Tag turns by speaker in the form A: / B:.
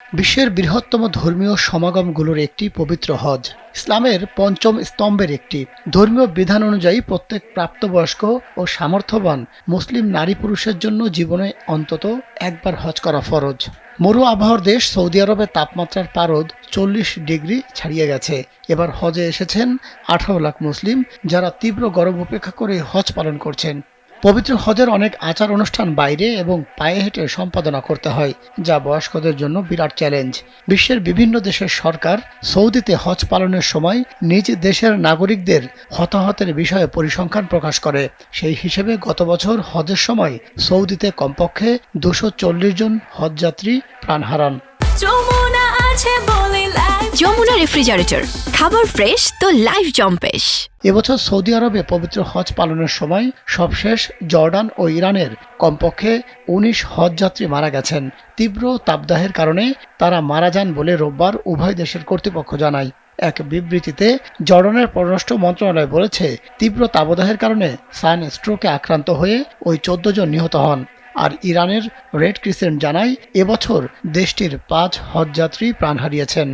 A: বিশ্বের বৃহত্তম ধর্মীয় সমাগমগুলোর একটি পবিত্র হজ। ইসলামের পঞ্চম স্তম্ভের একটি। ধর্মীয় বিধান অনুযায়ী প্রত্যেক প্রাপ্তবয়স্ক ও সামর্থ্যবান মুসলিম নারী পুরুষের জন্য জীবনে অন্তত একবার হজ করা ফরজ। মরু আবহাওয়ার দেশ সৌদি আরবের তাপমাত্রার পারদ 40 ডিগ্রি ছাড়িয়ে গেছে। এবার হজে এসেছেন 18 লাখ মুসলিম, যারা তীব্র গরম উপেক্ষা করে হজ পালন করছেন। পবিত্র হজের অনেক আচার অনুষ্ঠান বাইরে এবং পায়ে হেঁটে সম্পাদনা করতে হয়, যা বয়স্কদের জন্য বিরাট চ্যালেঞ্জ। বিশ্বের বিভিন্ন দেশের সরকার সৌদিতে হজ পালনের সময় নিজ দেশের নাগরিকদের হতাহতের বিষয়ে পরিসংখ্যান প্রকাশ করে। সেই হিসেবে গত বছর হজের সময় সৌদিতে কমপক্ষে 240 জন হজযাত্রী প্রাণ হারান।
B: যমুনা রেফ্রিজারেটর, খাবার ফ্রেশ তো লাইফ জম্পেশ।
A: এবছর সৌদি আরবে পবিত্র হজ পালনের সময় সবশেষ জর্ডান ও ইরানের কমপক্ষে 19 হজযাত্রী মারা গেছেন। তীব্র তাপদাহের কারণে তারা মারা যান বলে রোববার উভয় দেশের কর্তৃপক্ষ জানায়। এক বিবৃতিতে জর্ডানের পররাষ্ট্র মন্ত্রণালয় বলেছে, তীব্র তাপদাহের কারণে সানস্ট্রোকে আক্রান্ত হয়ে ওই 14 জন নিহত হন। আর ইরানের রেড ক্রিসেন্ট জানায়, এবছর দেশটির 5 হজযাত্রী প্রাণ হারিয়েছেন।